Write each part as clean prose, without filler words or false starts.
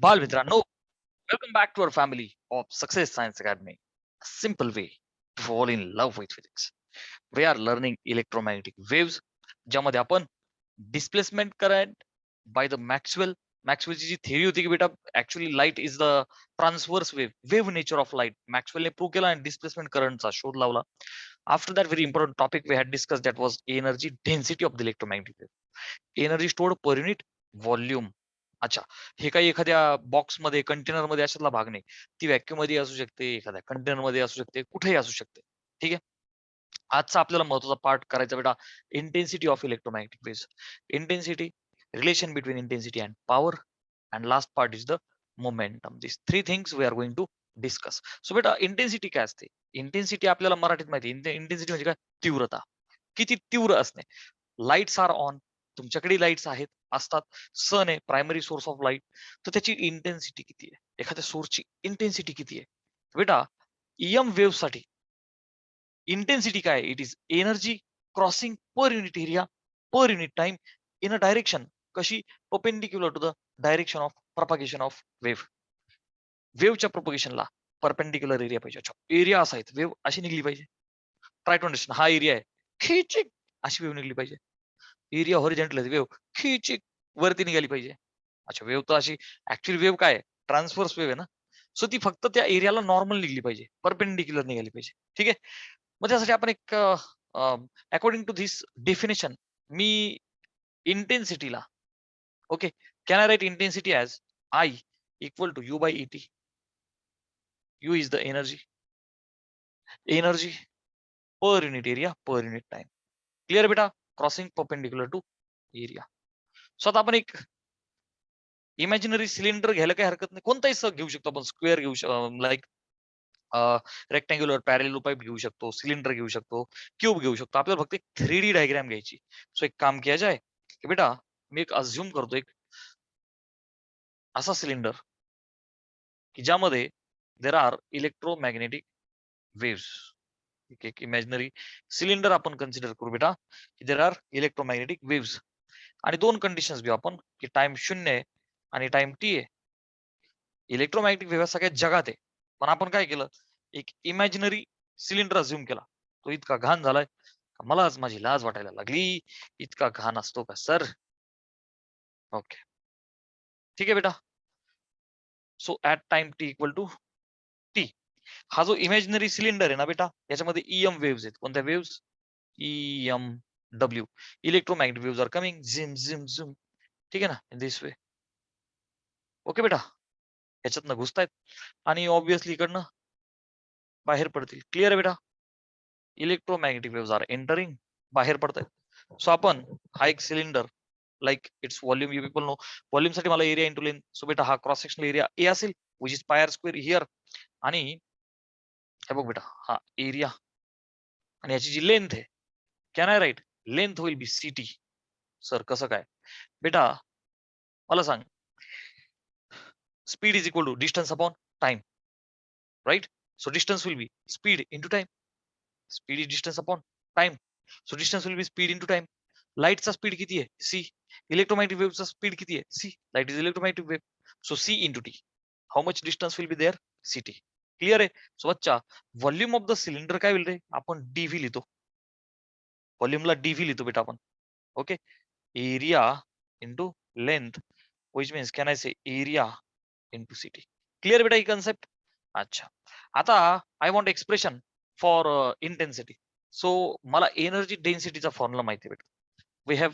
बालमित्रांनो, welcome back to our family of Success Science Academy. A simple way to fall in love with physics. We are learning electromagnetic waves, ज्यामध्ये आपण displacement current by the मॅक्सवेलची जी theory होती की बेटा actually light is the transverse wave nature of light मॅक्सवेलने prove केला आणि displacement करंटचा शोध लावला. After that very important topic we had discuss that was energy density of the electromagnetic wave. Energy stored per unit volume. अच्छा, हे काही एखाद्या बॉक्समध्ये कंटेनर मध्ये अशातला भाग नाही. ती व्हॅक्यूम मध्ये असू शकते, एखाद्या कंटेनर मध्ये असू शकते, कुठेही असू शकते. ठीक आहे. आजचा आपल्याला महत्वाचा पार्ट करायचा बेटा intensity of electromagnetic waves. Intensity, relation between intensity and power, and last part is the momentum. This three things we are going to discuss. So बेटा इंटेन्सिटी काय असते? इंटेन्सिटी आपल्याला मराठीत माहिती. इंटेन्सिटी म्हणजे काय? तीव्रता. किती तीव्र असणे. लाईट्स आर ऑन, तुमच्याकडे लाईट्स आहेत असतात. सन आहे प्रायमरी सोर्स ऑफ लाईट, तर त्याची इंटेन्सिटी किती आहे? एखाद्या सोर्सची इंटेन्सिटी किती आहे? बेटा ईएम वेव्ह साठी इंटेन्सिटी काय? It is energy crossing per unit area per unit time in a direction. कशी? Perpendicular to the direction of propagation of wave. वेव्हच्या प्रोपगेशनला परपेंडिक्युलर एरिया पाहिजे. अच्छा, एरिया असा आहे, वेव्ह अशी निघली पाहिजे. Try to understand. हा एरिया आहे, खिचिक अशी वेव्ह निघली पाहिजे. एरिया हॉरिझॉन्टल आहे, वेव्ह खिचिक वरती निघाली पाहिजे. अच्छा, वेव्ह तर अशी ऍक्च्युअली वेव्ह काय? ट्रान्सफर्स वेव्ह आहे ना. सो ती फक्त त्या एरियाला नॉर्मल निघली पाहिजे, परपेंडिक्युलर निघाली पाहिजे. ठीक आहे. मग त्यासाठी आपण एक अकॉर्डिंग टू धिस डेफिनेशन मी इंटेन्सिटीला, okay, can I write intensity as I equal to U by ET. U is the energy per unit area per unit time. Clear बेटा? Crossing perpendicular to area. So आता आपण एक imaginary cylinder घ्यायला काही हरकत नाही. कोणताही सग घेऊ शकतो आपण. स्क्वेअर घेऊ शकतो, लाईक रेक्टँग्युलर पॅरेलल पाईप घेऊ शकतो, सिलेंडर घेऊ शकतो, क्यूब घेऊ शकतो. आपल्याला फक्त एक 3D डायग्राम घ्यायची. सो एक काम किया जाय की बेटा मी एक अज्युम करतो एक असा सिलेंडर की ज्यामध्ये देर आर इलेक्ट्रोमॅग्नेटिक वेव्स. एक इमॅजिनरी सिलेंडर आपण कन्सिडर करू बेटा की देर आर इलेक्ट्रोमॅग्नेटिक वेव्स. आणि दोन कंडिशन्स घेऊ आपण की टाइम 0 आहे आणि टाइम टी आहे. इलेक्ट्रोमॅग्नेटिक वेव्ह सगळ्यात जगात आहे, पण आपण काय केलं, एक इमॅजिनरी सिलेंडर अज्युम केला. तो इतका घाण झालाय मलाच माझी लाज वाटायला लागली. इतका घाण असतो का सर? ओके, ठीक आहे बेटा. So at time T equal to T, हा जो इमॅजिनरी सिलेंडर आहे ना बेटा, याच्यामध्ये ईएम वेव्स आहेत. कोणत्या waves? EM W. Electromagnetic waves are coming झिम झिम झिम. ठीक आहे ना, इन दिस वे. ओके बेटा, ह्याच्यातनं घुसतायत आणि ऑब्विसली इकडनं बाहेर पडतील. क्लिअर आहे बेटा? इलेक्ट्रोमॅग्नेटिक वेव्स आर एंटरिंग, बाहेर पडतायत. सो आपण हा एक cylinder like it's volume, you people know volume साठी मला एरिया इंटू लेंथ. सो बेटा हा क्रॉस सेक्शनल एरिया ए असेल which is pi R square here. आणि हे बघ बेटा हा एरिया आणि याची जी लेंथ आहे, can I write length will be CT. Sir कसं काय? बेटा मला सांग, speed is equal to distance upon time, right? So distance will be speed into time. Speed is distance upon time, so distance will be speed into time. लाईटचा speed किती आहे? C. Electromagnetic वेव्हचा speed किती आहे? C. Light is electromagnetic wave, so C into T. How much distance will be there? C T. Clear आहे? So बच्चा volume of the cylinder काय होईल रे? आपण डीव्ही लिहितो. व्हॉल्यूमला डीव्ही लिहितो बेटा आपण. Okay, area into length which means can I say area into C T. Clear बेटा ही कन्सेप्ट? अच्छा, आता I want expression for intensity. So मला एनर्जी डेन्सिटीचा फॉर्म्युला माहिती आहे बेटा. We have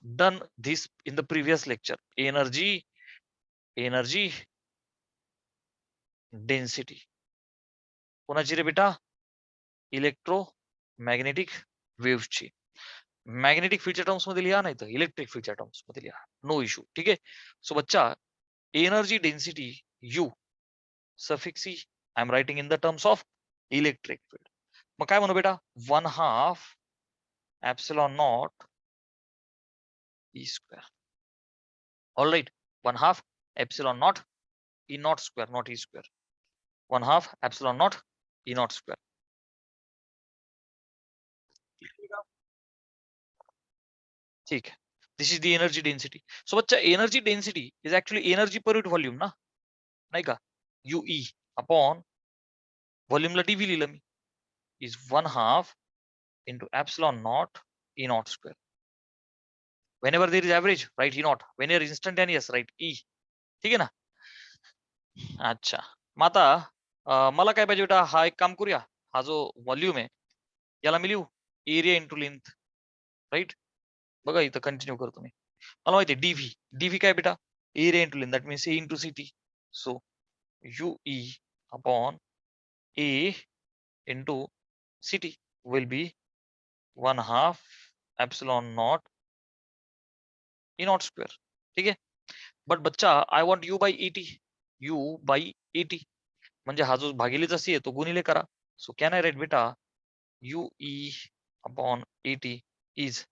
done this in the previous lecture. Energy density कोणाची रे बेटा? इलेक्ट्रोमॅग्नेटिक वेव्हची. मॅग्नेटिक फील्डच्या टर्म्स मध्ये लिहा, नाही तर इलेक्ट्रिक फील्डच्या टर्म्स मध्ये लिहा, नो इश्यू. ठीक आहे. सो बच्चा energy density you suffix E I am writing in the terms of electric field. मग काय म्हणू बेटा? 1/2 epsilon naught e square. All right, 1/2 epsilon naught e naught square, not e square. 1/2 epsilon naught e naught square. ठीक है. This is the energy density. So बच्चा energy density is actually energy per unit volume ना, नाही का? U E upon व्हॉल्यूमला D V लिहिलं मी, is 1/2 into epsilon naught E naught square. Whenever there is average, write E naught. Whenever instantaneous, write E. ठीक आहे ना? अच्छा. मग आता मला काय पाहिजे बेटा, हा एक काम करूया. हा जो व्हॉल्यूम आहे याला मी लिहू एरिया इंटू लेंथ, राईट? बघा इथं कंटिन्यू करतो मी. मला माहिती आहे डीव्ही. डीव्ही काय बेटा? Area into length, that means A into city. So Yui upon A into city will be 1/2 epsilon naught E naught square. ठीक आहे. बट बच्चा I want you by eighty. You by eighty म्हणजे हा जो भागिलेचा C आहे तो गुणिले करा. सो कॅन आय राईट बेटा you E upon eighty is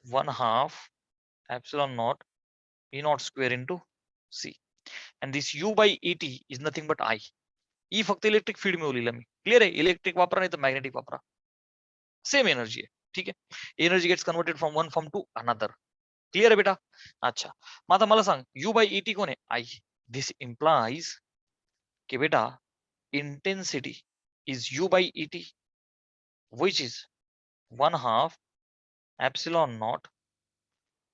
1/2 epsilon naught E naught square into C. And this U by ET is nothing but I. E फक्त electric field मिळवलेला मी. क्लिअर आहे? इलेक्ट्रिक वापरा नाही तर मॅग्नेटिक वापरा. Same energy आहे. ठीक आहे. Energy gets converted from one form to another. Clear आहे बेटा? अच्छा. मग आता मला सांग यू बाय ईटी कोण आहे? आय. दिस इम्प्लाइज की बेटा intensity is U by ET which is 1/2 epsilon naught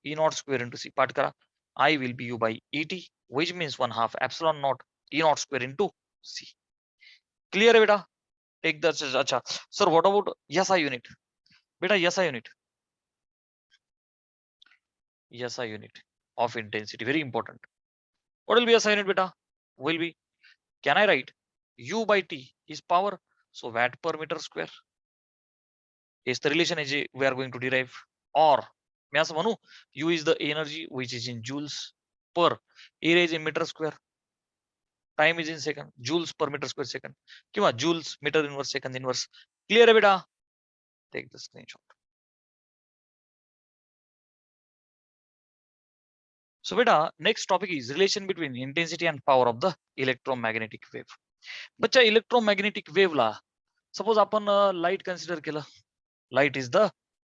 E naught square into C. पाठ करा. I will be U by ET which means 1/2 epsilon naught E naught square into C. Clear है बेटा? Take the अच्छा. Sir, what about SI unit? बेटा SI unit. SI unit of intensity very important. What will be SI unit बेटा? Will be, can I write U by T is power, so watt per meter square is the relation we are going to derive. Or मी असं म्हणू U is the energy which is in joules per area is in meter square. Time is in second, joules per metre square second किंवा joules metre inverse second inverse. Clear आहे बेटा? Take the screenshot. So बेटा next topic is relation between intensity and power of the electromagnetic wave. बच्चा electromagnetic वेव्हला suppose आपण light consider केलं. Light is the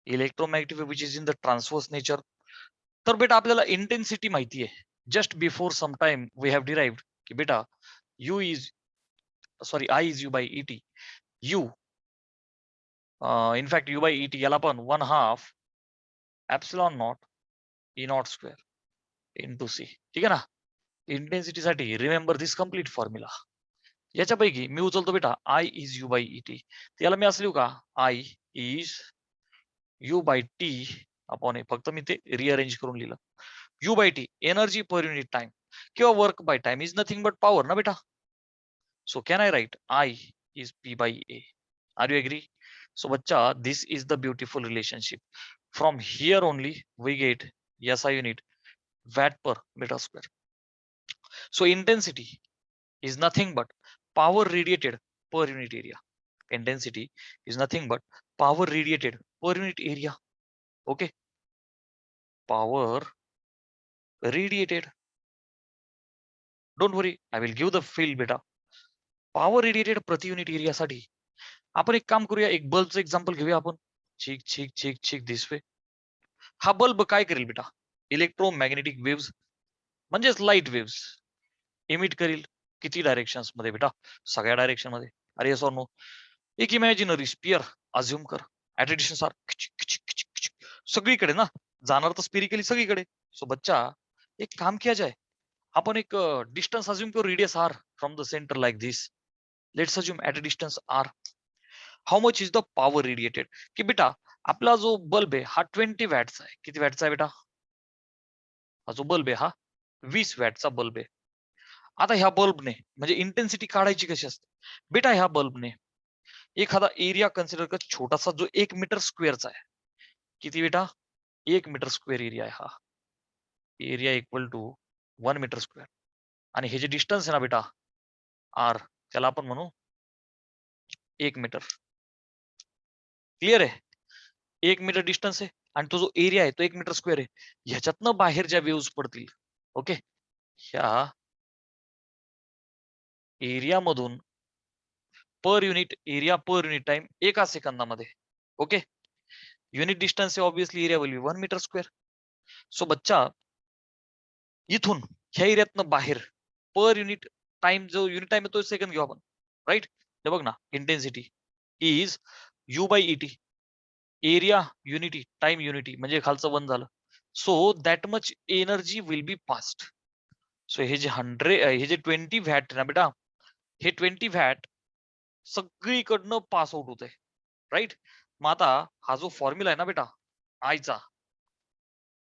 electromagnetic wave which is in the transverse nature. तर बेटा आपल्याला intensity माहिती आहे. Just before some time we have derived की बेटा U is sorry I is U by ET. U in fact U by ET याला पण 1/2 epsilon naught E naught square into C. ठीक आहे ना? इंटेन्सिटीसाठी रिमेंबर दिस कम्प्लीट फॉर्म्युला. याच्यापैकी मी उचलतो बेटा I is U by ET. याला मी असं लिहू का? I is U by T upon A. फक्त मी ते रिअरेंज करून लिहिलं. U by T energy per unit time किंवा work by time is nothing but power ना बेटा. So can I write I is P by A. Are you agree? So bacha, this is the beautiful relationship. From here only we get SI unit watt per meter square. So intensity is nothing but power radiated per unit area. Intensity is nothing but power radiated per unit area. Okay. Power radiated. Don't worry, I will give the field beta. Power radiated प्रति unit area साठी आपण एक काम करूया. एक बल्बचं example घेऊया आपण. ठीक ठीक ठीक ठीक दिस वे. हा बल्ब काय करेल बेटा? इलेक्ट्रोमॅग्नेटिक वेव्स म्हणजेच लाईट वेव्स इमिट करेल. किती डायरेक्शन्स मध्ये बेटा? सगळ्या डायरेक्शन मध्ये. अरे येस ऑर नो? एक इमॅजिनरी स्पियर अज्युम कर. ऍट अ डिस्टन्स आर सगळीकडे ना, जाणार तर स्पिरिकली सगळीकडे. सो बच्चा एक काम किया जाए, आपण एक डिस्टन्स अज्युम करू radius R from the centre like this. Let's assume at a distance R. How much is the power radiated? की बेटा आपला जो बल्ब आहे हा 20 वॅटचा आहे. किती वॅटचा आहे बेटा? हा जो बल्ब आहे हा 20 वॅटचा बल्ब आहे. आता ह्या बल्बने म्हणजे इंटेन्सिटी काढायची कशी असते बेटा? ह्या बल्बने एखादा एरिया कन्सिडर कर छोटासा जो 1 मीटर स्क्वेअरचा आहे. किती बेटा? 1 मीटर स्क्वेअर एरिया आहे हा. Area equal to 1 metre square. आणि हे जे डिस्टन्स आहे ना बेटा आर, त्याला आपण म्हणू 1 मीटर. क्लिअर आहे? 1 मीटर डिस्टन्स आहे आणि तो जो एरिया आहे तो 1 मीटर स्क्वेअर आहे. ह्याच्यातनं बाहेर ज्या वेव्स पडतील, ओके, ह्या एरिया मधून per unit area per unit time एका सेकंदामध्ये. ओके. युनिट डिस्टन्स आहे obviously area will be 1 metre square. So बच्चा इथून ह्या एरियातनं बाहेर पर युनिट टाइम जो युनिट टाइम तो सेकंड घेऊ आपण, राईट. हे बघ ना, intensity is U by ET, area unity time unity म्हणजे खालचं 1 झालं. So that much energy will be passed. So हे जे 100 हे जे 20 वॅट ना बेटा, हे 20 वॅट सगळीकडनं पास आउट होत आहे, राईट. मग आता हा जो फॉर्म्युला आहे ना बेटा आयचा,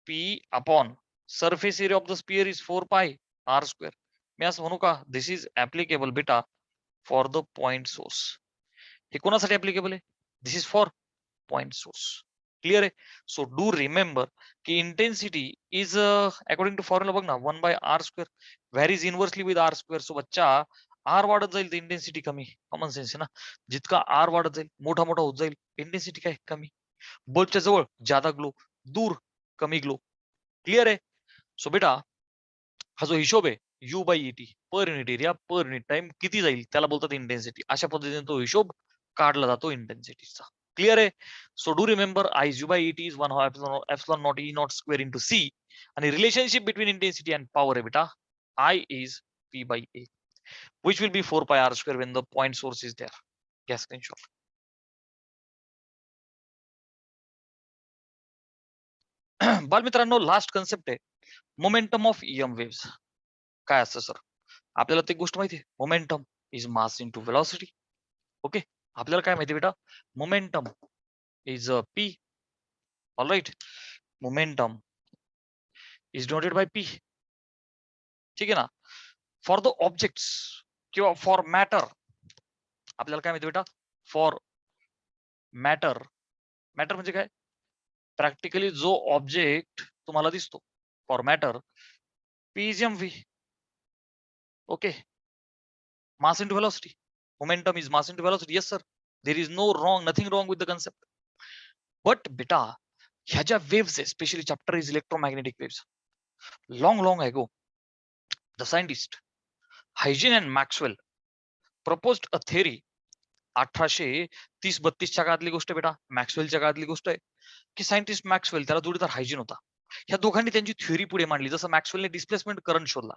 P upon surface area of the sphere is 4 pi R square. मी असं म्हणू का, दिस इज ऍप्लिकेबल बेटा फॉर द पॉइंट सोर्स. हे कोणासाठी ऍप्लिकेबल आहे? This is for point source. Clear आहे. सो डू रिमेंबर की intensity is according to formula बघ ना 1 by R square varies inversely with R square. So बच्चा R वाढत जाईल तर इंटेन्सिटी कमी. कॉमन सेन्स आहे ना. जितका आर वाढत जाईल मोठा मोठा होत जाईल इंटेन्सिटी काय कमी. बल्बच्या जवळ जादा ग्लो, दूर कमी ग्लो. क्लिअर आहे. सो बेटा हा जो हिशोब आहे U by ET per unit area per unit time किती जाईल त्याला बोलतात इंटेन्सिटी. अशा पद्धतीने तो हिशोब काढला जातो इंटेन्सिटीचा. क्लिअर आहे. So do remember I U by ET is 1 epsilon naught E naught square into C. आणि relationship between intensity and power आहे बेटा I is P by A which will be 4 pi r square when the point source is there. Yes, screenshot. बालमित्रांनो last concept आहे momentum of EM waves. काय असतं sir? आपल्याला ती गोष्ट माहिती आहे, momentum is mass into velocity. Okay, आपल्याला काय माहिती बेटा, momentum is P. All right, momentum is denoted by P. ठीक आहे ना. फॉर द ऑब्जेक्ट्स किंवा फॉर मॅटर आपल्याला काय माहिती बेटा, फॉर मॅटर, मॅटर म्हणजे काय, प्रॅक्टिकली जो ऑब्जेक्ट तुम्हाला दिसतो, for matter P is M V. Okay, mass into velocity. Momentum is mass into velocity. Yes, sir. There is no wrong, nothing wrong with the concept. But beta, ह्या ज्या waves आहे, especially chapter is electromagnetic waves. Long ago, the scientist Huygens and Maxwell proposed a theory. 1830-32च्या काळातली गोष्ट बेटा, मॅक्सवेलच्या काळातली गोष्ट आहे की सायंटिस्ट मॅक्सवेल त्याला जोडीदार हायजीन होता. ह्या दोघांनी त्यांची थ्योरी पुढे मांडली. जसं मॅक्सवेलने डिस्प्लेसमेंट करंट शोधला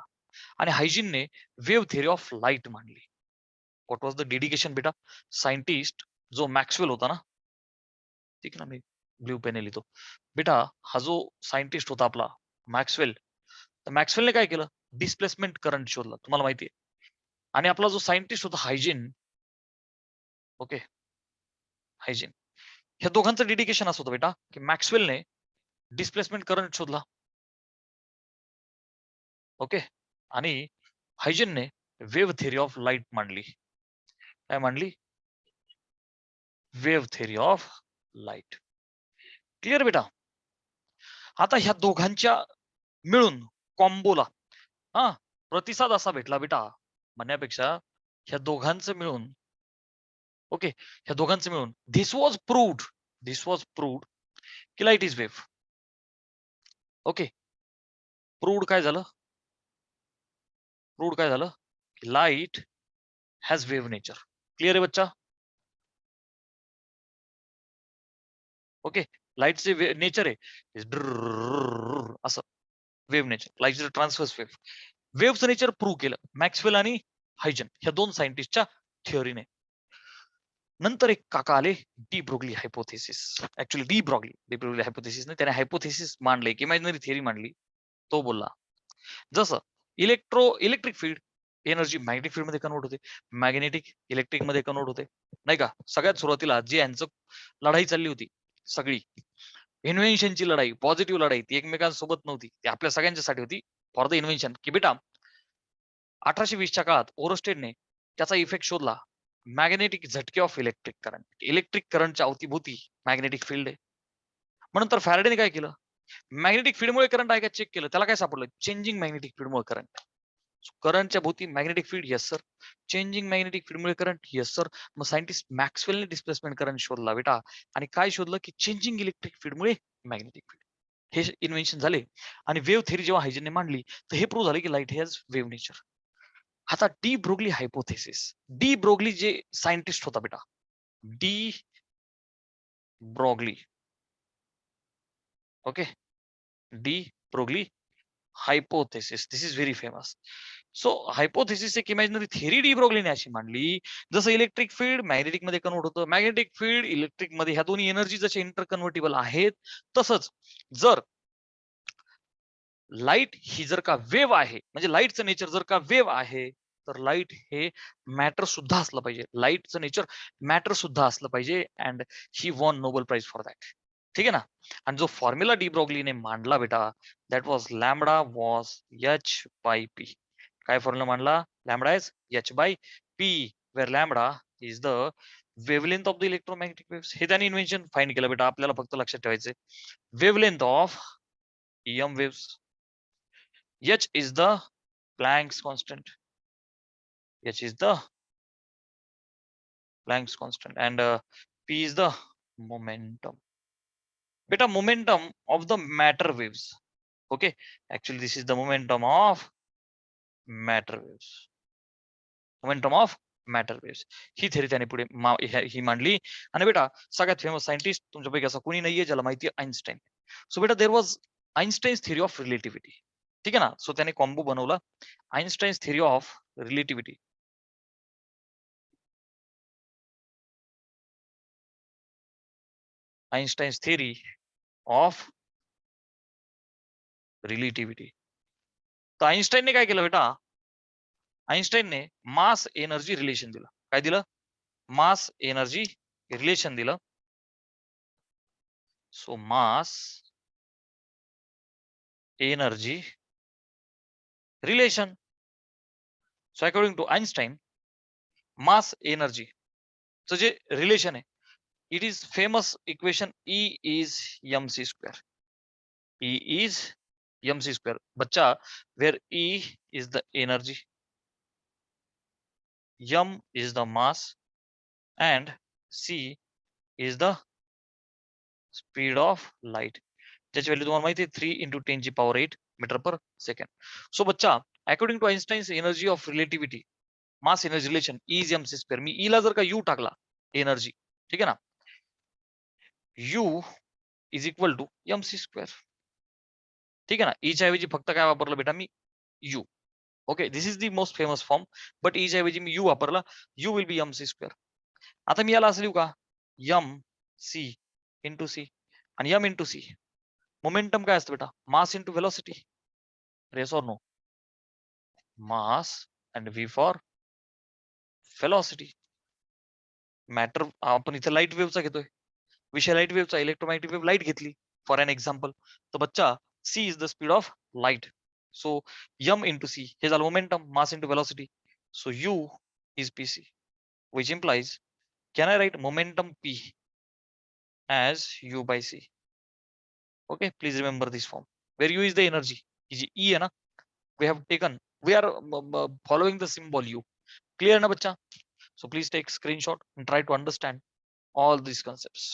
आणि हायजीनने वेव्ह थेअरी ऑफ लाईट मांडली. व्हॉट वॉज द डेडिकेशन बेटा? सायंटिस्ट जो मॅक्सवेल होता ना, ठीक ना, मी ब्ल्यू पेन लिहितो बेटा, हा जो सायंटिस्ट होता आपला मॅक्सवेल, तर मॅक्सवेलने काय केलं, डिस्प्लेसमेंट करंट शोधला, तुम्हाला माहिती आहे. आणि आपला जो सायंटिस्ट होता हायजीन, ओके हायजीन, ह्या दोघांचं डेडिकेशन असं होतं बेटा की मॅक्सवेलने डिस्प्लेसमेंट करंट शोधला, ओके, आणि हायजीनने वेव्ह थेअरी ऑफ लाईट मांडली. काय मांडली? Wave theory of light. Clear बेटा. आता ह्या दोघांच्या मिळून कॉम्बोला हा प्रतिसाद असा भेटला बेटा, म्हणण्यापेक्षा ह्या दोघांचं मिळून, ओके, ह्या दोघांचं मिळून दिस वॉज प्रूव्ड की light is wave. Okay, proved काय झालं? प्रूव्ड काय झालं की light has wave nature. Clear आहे बच्चा? ओके, लाईटचे नेचर आहे असं, वेव्ह नेचर, लाईटचं ट्रान्सफर्स वेव्ह. वेव्हचं नेचर प्रूव्ह केलं मॅक्सवेल आणि हायजन ह्या दोन सायंटिस्टच्या थिअरीने. नंतर एक काका आले, de Broglie hypothesis. Actually de Broglie hypothesis ने त्याने हायपोथेसिस मांडले, एक इमॅजिनरी थिअरी मांडली. तो बोलला जसं electric field energy magnetic field मध्ये कन्वर्ट होते, मॅग्नेटिक इलेक्ट्रिक मध्ये कन्वर्ट होते, नाही का. सगळ्यात सुरुवातीला जी यांचं लढाई चालली होती, सगळी इन्व्हेन्शनची लढाई, पॉझिटिव्ह लढाई, ती एकमेकांसोबत नव्हती, ती आपल्या सगळ्यांच्यासाठी होती, फॉर द इन्व्हेन्शन. की बेटा 1820च्या काळात ओरस्टेडने त्याचा इफेक्ट शोधला, मॅग्नेटिक झटके ऑफ इलेक्ट्रिक करंट. इलेक्ट्रिक करंटच्या अवतीभोवती मॅग्नेटिक फील्ड आहे. मग नंतर फॅरेडेने काय केलं, मॅग्नेटिक फील्डमुळे करंट आहे का चेक केलं, त्याला काय सापडलं, चेंजिंग मॅग्नेटिक फील्डमुळे करंट. करंटच्या भोवती magnetic field, yes sir. Changing magnetic फील्डमुळे करंट, येस सर. मग सायंटिस्ट मॅक्सवेलने डिस्प्लेसमेंट करंट शोधला बेटा, आणि काय शोधलं की चेंजिंग इलेक्ट्रिक फील्डमुळे मॅग्नेटिक फील्ड. हे इन्व्हेन्शन झाले. आणि वेव्ह थेअरी जेव्हा हायजनने मांडली तर हे प्रूव्ह झाले की लाईट हॅज वेव्ह नेचर. आता de Broglie hypothesis, de Broglie जे सायंटिस्ट होता बेटा, de Broglie, okay, de Broglie hypothesis. This is very famous. So hypothesis एक इमॅजिनरी थेअरी डी ब्रोगलीने अशी मांडली, जसं इलेक्ट्रिक फील्ड मॅग्नेटिक मध्ये कन्वर्ट होतं, मॅग्नेटिक फील्ड इलेक्ट्रिक मध्ये, ह्या दोन्ही एनर्जी जसे इंटर कन्व्हर्टेबल आहेत, तसंच जर लाईट ही जर का वेव्ह आहे, म्हणजे लाईटचं नेचर जर का वेव्ह आहे, तर लाईट हे मॅटर सुद्धा असलं पाहिजे. लाईटचं नेचर मॅटर सुद्धा असलं पाहिजे. And he won Nobel prize for that. ठीक आहे ना. आणि जो फॉर्म्युला डी ब्रॉग्लीने मांडला बेटा, that was lambda was H by P. काय फॉर्म्युला मांडला? Lambda is H by P, where lambda is the wavelength of the electromagnetic waves. हे त्याने इन्व्हेन्शन फाइंड केलं बेटा. आपल्याला फक्त लक्षात ठेवायचे wavelength of EM waves. H is the Planck's constant. H is the Planck's constant, and P is the momentum. Beta, momentum of the matter waves. Okay, actually this is the momentum of matter waves. Momentum of matter waves. He theory त्याने पुढे ही मांडली. आणि बेटा सगळ्यात famous scientist तुमच्यापैकी असं कोणी नाहीये ज्याला माहिती आहे, आईन्स्टाईन. सो बेटा there was Einstein's theory of relativity. ठीक आहे ना. सो त्याने कॉम्बो बनवला, Einstein's theory of relativity. Einstein's theory of relativity. तर आईन्स्टाईनने काय केलं बेटा, आईन्स्टाईनने मास एनर्जी रिलेशन दिलं. काय दिलं? मास एनर्जी रिलेशन दिलं. So mass energy relation. So according to Einstein, mass energy चं जे रिलेशन आहे, it is famous equation E is mc square. E is mc square. बच्चा, where E is the energy, m is the mass, and c is the speed of light. ज्याची value तुम्हाला माहिती आहे 3 × 10⁸ metre per second. So बच्चा, according to Einstein's energy of relativity, mass energy relation E is mc square. मी E ला जर का U टाकला, एनर्जी, ठीक आहे ना, U is equal to mc square. ठीक आहे ना. E च्या ऐवजी फक्त काय वापरलं बेटा मी? U. Okay, this is the most famous form. But E च्या ऐवजी मी U वापरला. U will be mc square. आता मी याला असं लिहू का? mc into C. आणि m इंटू सी. मोमेंटम काय असतं बेटा? Mass into velocity. Yes or no? Mass and V for velocity. Matter आपण इथे लाईट वेव्हचा घेतोय. विषय लाईट वेव्हचा, इलेक्ट्रोमॅग्नेटिक वेव्ह लाईट घेतली फॉर एन एक्झाम्पल. तर बच्चा, C is the speed of light. So m into C हे झालं momentum, mass into velocity. So U is PC, which implies, can I write momentum P as U by C? Okay, please remember this form, where U is the energy. E है ना, we have taken, we are following the symbol U. Clear na bachcha? So please take screenshot and try to understand all these concepts.